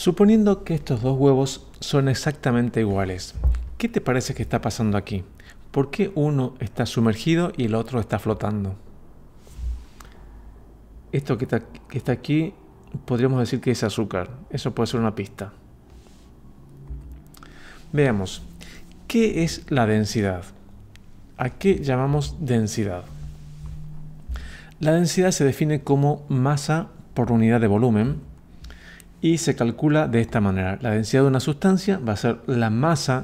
Suponiendo que estos dos huevos son exactamente iguales, ¿qué te parece que está pasando aquí? ¿Por qué uno está sumergido y el otro está flotando? Esto que está aquí podríamos decir que es azúcar. Eso puede ser una pista. Veamos, ¿qué es la densidad? ¿A qué llamamos densidad? La densidad se define como masa por unidad de volumen y se calcula de esta manera. La densidad de una sustancia va a ser la masa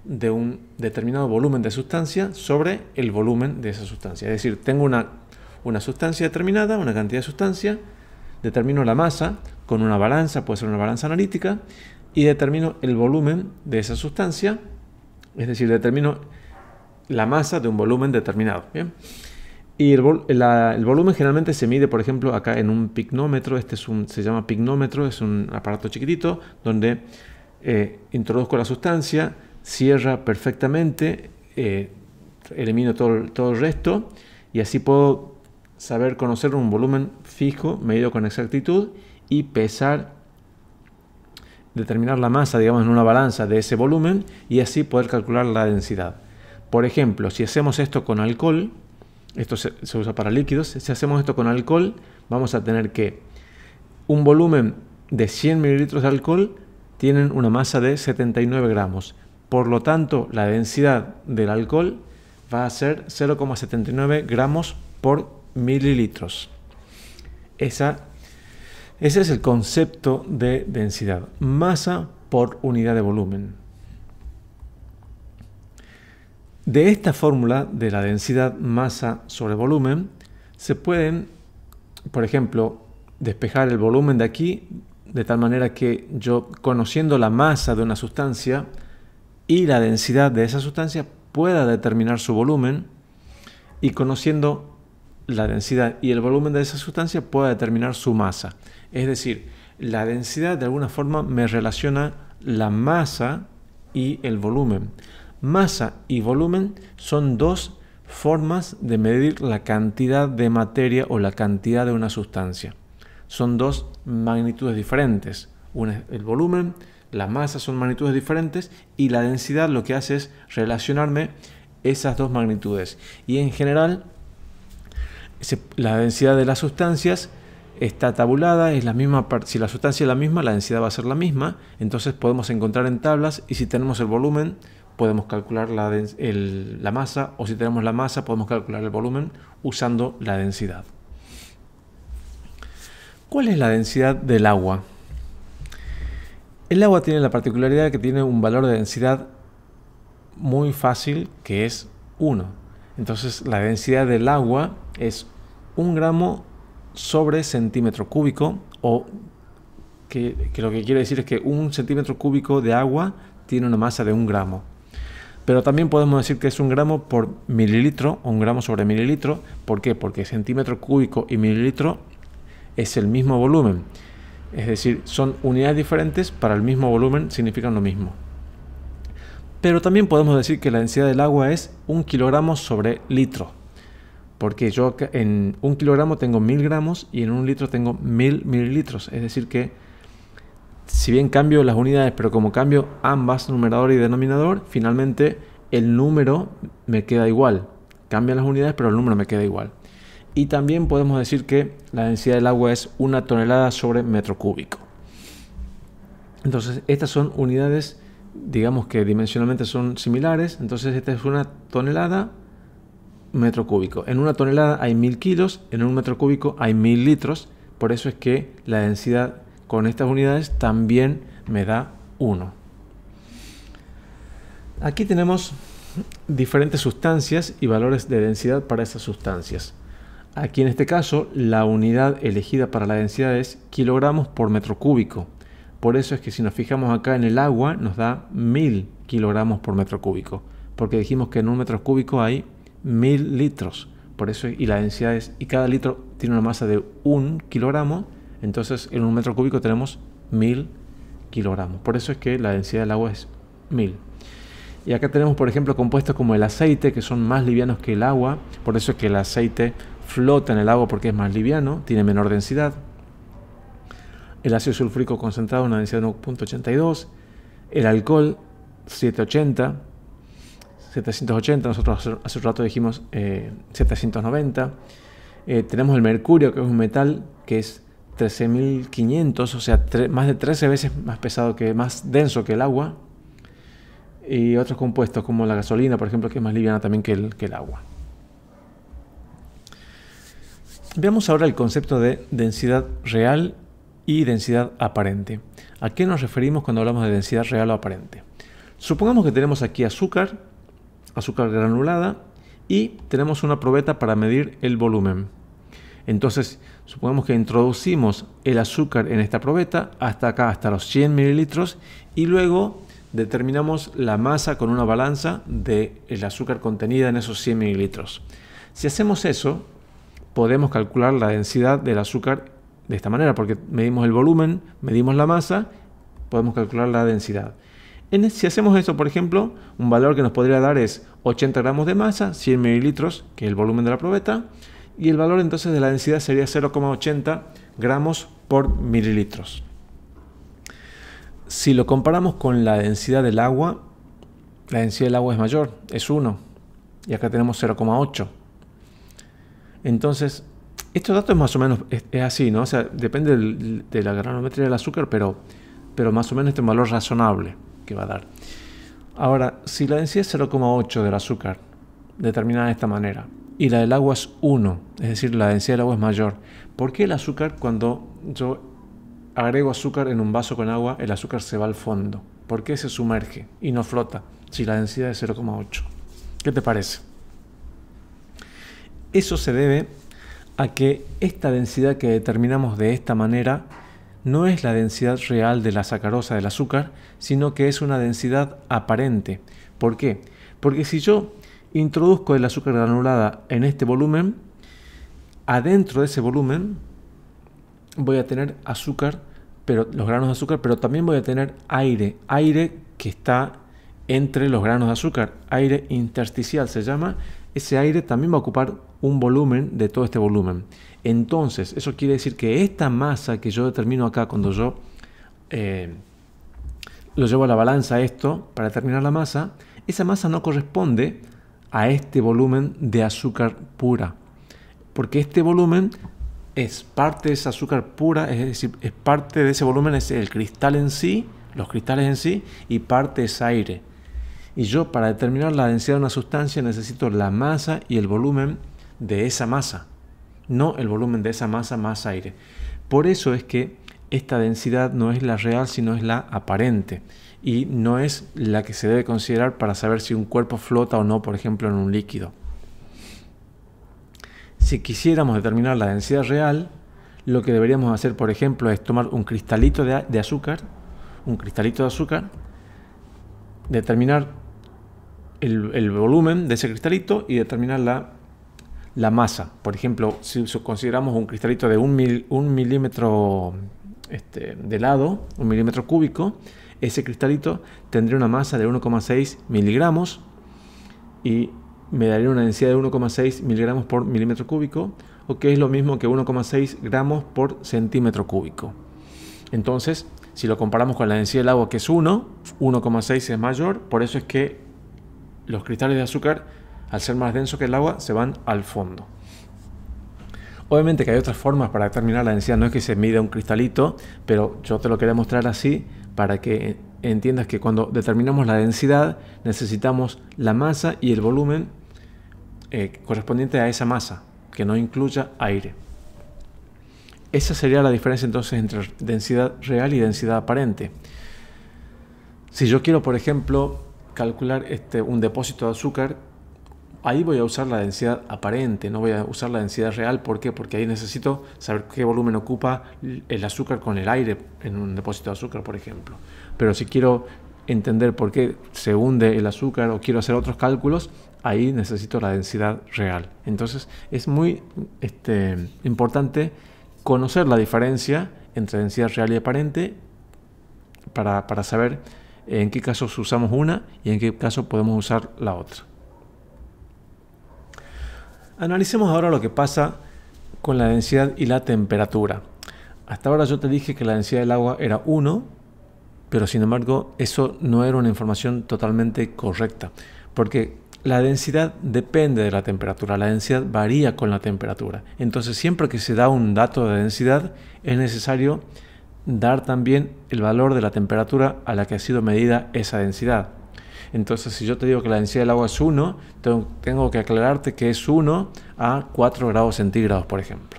de un determinado volumen de sustancia sobre el volumen de esa sustancia. Es decir, tengo una sustancia determinada, una cantidad de sustancia, determino la masa con una balanza, puede ser una balanza analítica, y determino el volumen de esa sustancia, es decir, determino la masa de un volumen determinado. ¿Bien? Y el volumen generalmente se mide, por ejemplo, acá en un pignómetro. Se llama pignómetro, es un aparato chiquitito donde introduzco la sustancia, cierra perfectamente, elimino todo el resto y así puedo conocer un volumen fijo, medido con exactitud y determinar la masa, digamos, en una balanza de ese volumen y así poder calcular la densidad. Por ejemplo, si hacemos esto con alcohol, esto se usa para líquidos, si hacemos esto con alcohol, vamos a tener que un volumen de 100 mililitros de alcohol tienen una masa de 79 gramos. Por lo tanto, la densidad del alcohol va a ser 0,79 gramos por mililitros. Ese es el concepto de densidad, masa por unidad de volumen. De esta fórmula de la densidad masa sobre volumen se pueden, por ejemplo, despejar el volumen de aquí de tal manera que yo, conociendo la masa de una sustancia y la densidad de esa sustancia, pueda determinar su volumen, y conociendo la densidad y el volumen de esa sustancia pueda determinar su masa. Es decir, la densidad de alguna forma me relaciona la masa y el volumen. Masa y volumen son dos formas de medir la cantidad de materia o la cantidad de una sustancia. Son dos magnitudes diferentes. El volumen, la masa son magnitudes diferentes y la densidad lo que hace es relacionarme esas dos magnitudes. Y en general, la densidad de las sustancias está tabulada, es la misma. Si la sustancia es la misma, la densidad va a ser la misma. Entonces podemos encontrar en tablas, y si tenemos el volumen, podemos calcular la masa, o si tenemos la masa, podemos calcular el volumen usando la densidad. ¿Cuál es la densidad del agua? El agua tiene la particularidad de que tiene un valor de densidad muy fácil, que es 1. Entonces, la densidad del agua es 1 gramo sobre centímetro cúbico, o que lo que quiere decir es que 1 centímetro cúbico de agua tiene una masa de 1 gramo. Pero también podemos decir que es 1 gramo por mililitro, o 1 gramo sobre mililitro. ¿Por qué? Porque centímetro cúbico y mililitro es el mismo volumen. Es decir, son unidades diferentes para el mismo volumen, significan lo mismo. Pero también podemos decir que la densidad del agua es 1 kilogramo sobre litro. Porque yo en 1 kilogramo tengo 1000 gramos y en 1 litro tengo 1000 mililitros. Es decir que, si bien cambio las unidades, pero como cambio ambas, numerador y denominador, finalmente el número me queda igual. Cambian las unidades, pero el número me queda igual. Y también podemos decir que la densidad del agua es 1 tonelada sobre metro cúbico. Entonces, estas son unidades, digamos que dimensionalmente son similares. Entonces, esta es 1 tonelada metro cúbico. En 1 tonelada hay 1000 kilos, en 1 metro cúbico hay 1000 litros. Por eso es que la densidad con estas unidades también me da 1. Aquí tenemos diferentes sustancias y valores de densidad para esas sustancias. Aquí en este caso, la unidad elegida para la densidad es kilogramos por metro cúbico. Por eso es que si nos fijamos acá en el agua, nos da 1000 kilogramos por metro cúbico. Porque dijimos que en 1 metro cúbico hay 1000 litros. Por eso, y la densidad y cada litro tiene una masa de 1 kilogramo. Entonces, en 1 metro cúbico tenemos 1000 kilogramos. Por eso es que la densidad del agua es 1000. Y acá tenemos, por ejemplo, compuestos como el aceite, que son más livianos que el agua. Por eso es que el aceite flota en el agua, porque es más liviano, tiene menor densidad. el ácido sulfúrico concentrado una densidad de 1.82, el alcohol 780, nosotros hace un rato dijimos 790. Tenemos el mercurio, que es un metal que es 13.500, o sea, más de 13 veces más pesado, más denso que el agua. Y otros compuestos como la gasolina, por ejemplo, que es más liviana también que el agua. Veamos ahora el concepto de densidad real y densidad aparente. ¿A qué nos referimos cuando hablamos de densidad real o aparente? Supongamos que tenemos aquí azúcar granulada, y tenemos una probeta para medir el volumen. Entonces, supongamos que introducimos el azúcar en esta probeta hasta acá, hasta los 100 mililitros, y luego determinamos la masa con una balanza del azúcar contenida en esos 100 mililitros. Si hacemos eso, podemos calcular la densidad del azúcar de esta manera, porque medimos el volumen, medimos la masa, podemos calcular la densidad. Si hacemos eso, por ejemplo, un valor que nos podría dar es 80 gramos de masa, 100 mililitros, que es el volumen de la probeta, y el valor entonces de la densidad sería 0,80 gramos por mililitros. Si lo comparamos con la densidad del agua, la densidad del agua es mayor, es 1, y acá tenemos 0,8. Entonces, estos datos más o menos es así, ¿no? O sea, depende de la granometría del azúcar, pero más o menos este es un valor razonable que va a dar. Ahora, si la densidad es 0,8 del azúcar, determinada de esta manera, y la del agua es 1, es decir, la densidad del agua es mayor, ¿por qué el azúcar, cuando yo agrego azúcar en un vaso con agua, el azúcar se va al fondo? ¿Por qué se sumerge y no flota si la densidad es 0,8? ¿Qué te parece? Eso se debe a que esta densidad que determinamos de esta manera no es la densidad real de la sacarosa del azúcar, sino que es una densidad aparente. ¿Por qué? Porque si yo introduzco el azúcar granulada en este volumen, adentro de ese volumen voy a tener azúcar, los granos de azúcar, pero también voy a tener aire que está entre los granos de azúcar, aire intersticial se llama. Ese aire también va a ocupar un volumen de todo este volumen. Entonces, eso quiere decir que esta masa que yo determino acá, cuando yo lo llevo a la balanza esto, para determinar la masa, esa masa no corresponde a este volumen de azúcar pura. Porque este volumen es parte de esa azúcar pura, es decir, es parte de ese volumen, es el cristal en sí, los cristales en sí, y parte es aire. Y yo, para determinar la densidad de una sustancia, necesito la masa y el volumen de esa masa, no el volumen de esa masa más aire. Por eso es que esta densidad no es la real, sino es la aparente, y no es la que se debe considerar para saber si un cuerpo flota o no, por ejemplo, en un líquido. Si quisiéramos determinar la densidad real, lo que deberíamos hacer, por ejemplo, es tomar un cristalito de azúcar, determinar el volumen de ese cristalito y determinar la masa. Por ejemplo, si consideramos un cristalito de un milímetro de lado, 1 milímetro cúbico, ese cristalito tendría una masa de 1,6 miligramos y me daría una densidad de 1,6 miligramos por milímetro cúbico, o que es lo mismo que 1,6 gramos por centímetro cúbico. Entonces, si lo comparamos con la densidad del agua, que es 1,6 es mayor, por eso es que los cristales de azúcar, al ser más densos que el agua, se van al fondo. Obviamente que hay otras formas para determinar la densidad, no es que se mida un cristalito, pero yo te lo quería mostrar así para que entiendas que cuando determinamos la densidad necesitamos la masa y el volumen correspondiente a esa masa, que no incluya aire. Esa sería la diferencia entonces entre densidad real y densidad aparente. Si yo quiero, por ejemplo, calcular un depósito de azúcar, ahí voy a usar la densidad aparente, no voy a usar la densidad real. ¿Por qué? Porque ahí necesito saber qué volumen ocupa el azúcar con el aire en un depósito de azúcar, por ejemplo. Pero si quiero entender por qué se hunde el azúcar o quiero hacer otros cálculos, ahí necesito la densidad real. Entonces es muy importante conocer la diferencia entre densidad real y aparente para saber en qué casos usamos una y en qué caso podemos usar la otra. Analicemos ahora lo que pasa con la densidad y la temperatura. hasta ahora yo te dije que la densidad del agua era 1, pero sin embargo eso no era una información totalmente correcta, porque la densidad depende de la temperatura, la densidad varía con la temperatura. Entonces siempre que se da un dato de densidad es necesario dar también el valor de la temperatura a la que ha sido medida esa densidad. Entonces si yo te digo que la densidad del agua es 1, tengo que aclararte que es 1 a 4 grados centígrados, por ejemplo.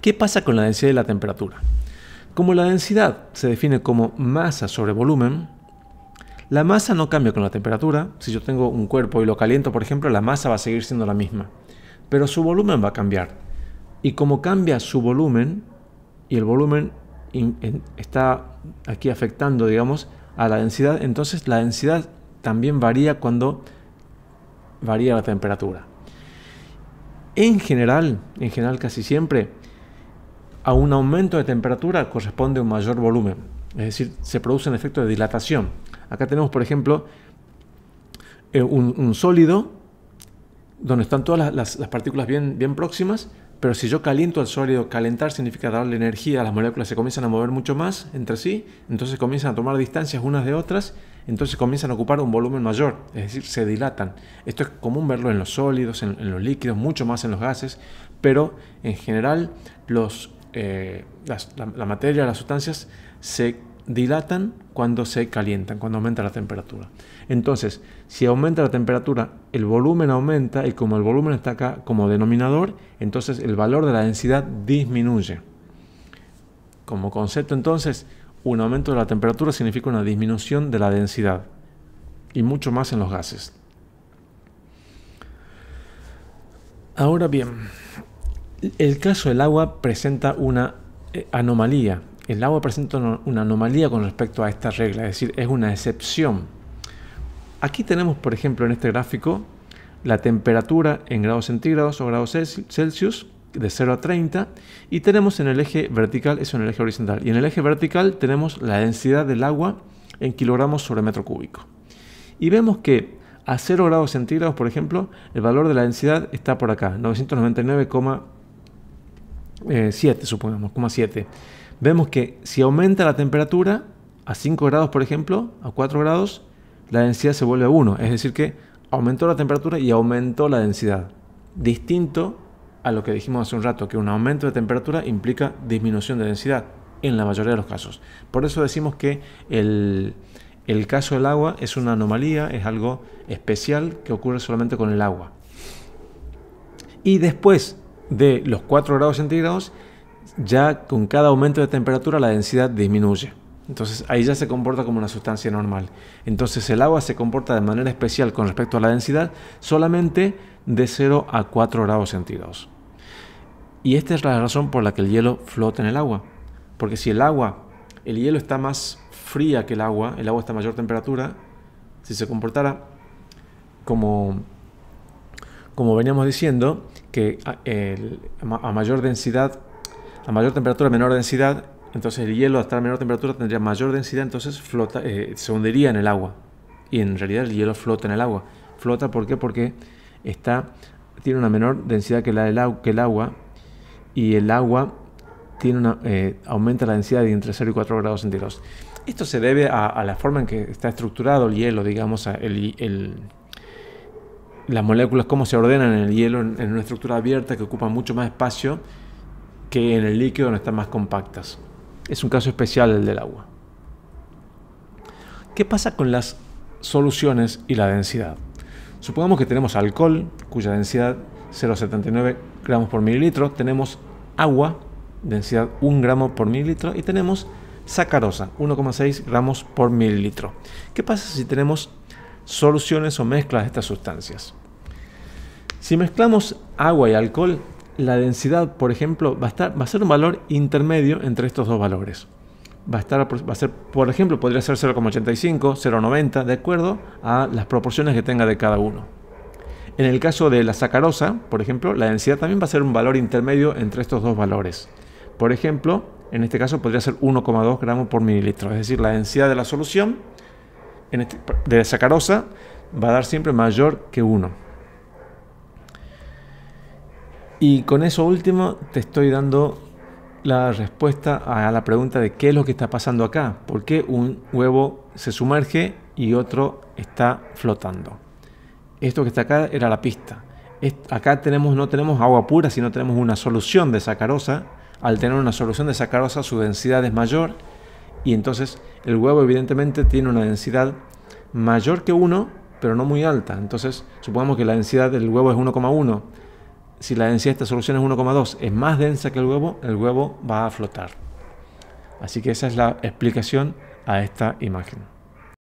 ¿Qué pasa con la densidad y la temperatura? Como la densidad se define como masa sobre volumen, la masa no cambia con la temperatura. Si yo tengo un cuerpo y lo caliento, por ejemplo, la masa va a seguir siendo la misma, pero su volumen va a cambiar. Y como cambia su volumen, y el volumen está aquí afectando, digamos, a la densidad, entonces la densidad también varía cuando varía la temperatura. En general casi siempre, a un aumento de temperatura corresponde un mayor volumen, es decir, se produce un efecto de dilatación. Acá tenemos, por ejemplo, un sólido donde están todas las partículas bien próximas, pero si yo caliento el sólido, calentar significa darle energía, las moléculas se comienzan a mover mucho más entre sí, entonces comienzan a tomar distancias unas de otras, entonces comienzan a ocupar un volumen mayor, es decir, se dilatan. Esto es común verlo en los sólidos, en los líquidos, mucho más en los gases, pero en general la materia, las sustancias se dilatan cuando se calientan, cuando aumenta la temperatura. Entonces, si aumenta la temperatura, el volumen aumenta, y como el volumen está acá como denominador, entonces el valor de la densidad disminuye. Como concepto, entonces, un aumento de la temperatura significa una disminución de la densidad, y mucho más en los gases. Ahora bien, el caso del agua presenta una anomalía. El agua presenta una anomalía con respecto a esta regla, es decir, es una excepción. Aquí tenemos, por ejemplo, en este gráfico, la temperatura en grados centígrados o grados Celsius de 0 a 30, y tenemos en el eje vertical, eso en el eje horizontal, y en el eje vertical tenemos la densidad del agua en kilogramos sobre metro cúbico. Y vemos que a 0 grados centígrados, por ejemplo, el valor de la densidad está por acá, 999,7, supongamos, 7. Vemos que si aumenta la temperatura a 5 grados, por ejemplo, a 4 grados, la densidad se vuelve a 1. Es decir que aumentó la temperatura y aumentó la densidad. Distinto a lo que dijimos hace un rato, que un aumento de temperatura implica disminución de densidad, en la mayoría de los casos. Por eso decimos que el caso del agua es una anomalía, es algo especial que ocurre solamente con el agua. Y después de los 4 grados centígrados, ya con cada aumento de temperatura la densidad disminuye. Entonces ahí ya se comporta como una sustancia normal. Entonces el agua se comporta de manera especial con respecto a la densidad solamente de 0 a 4 grados centígrados. Y esta es la razón por la que el hielo flota en el agua. Porque si el hielo está más fría que el agua está a mayor temperatura, si se comportara como veníamos diciendo, que a mayor densidad, a mayor temperatura, menor densidad, entonces el hielo hasta la menor temperatura tendría mayor densidad, entonces flota, se hundiría en el agua. Y en realidad el hielo flota en el agua. Flota, ¿por qué? Porque tiene una menor densidad que el agua, y el agua aumenta la densidad de entre 0 y 4 grados centígrados. Esto se debe a la forma en que está estructurado el hielo, digamos, las moléculas, cómo se ordenan en el hielo en una estructura abierta que ocupa mucho más espacio que en el líquido, donde están más compactas. Es un caso especial el del agua. ¿Qué pasa con las soluciones y la densidad? Supongamos que tenemos alcohol, cuya densidad 0,79 gramos por mililitro, tenemos agua, densidad 1 gramo por mililitro, y tenemos sacarosa, 1,6 gramos por mililitro. ¿Qué pasa si tenemos soluciones o mezclas de estas sustancias? Si mezclamos agua y alcohol, la densidad, por ejemplo, va a ser un valor intermedio entre estos dos valores. Por ejemplo, podría ser 0,85, 0,90, de acuerdo a las proporciones que tenga de cada uno. En el caso de la sacarosa, por ejemplo, la densidad también va a ser un valor intermedio entre estos dos valores. Por ejemplo, en este caso podría ser 1,2 gramos por mililitro, es decir, la densidad de la solución de sacarosa va a dar siempre mayor que 1. Y con eso último te estoy dando la respuesta a la pregunta de qué es lo que está pasando acá. ¿Por qué un huevo se sumerge y otro está flotando? Esto que está acá era la pista. Acá no tenemos agua pura, sino tenemos una solución de sacarosa. Al tener una solución de sacarosa, su densidad es mayor y entonces el huevo evidentemente tiene una densidad mayor que 1, pero no muy alta. Entonces, supongamos que la densidad del huevo es 1,1. Si la densidad de esta solución es 1,2, es más densa que el huevo va a flotar. Así que esa es la explicación a esta imagen.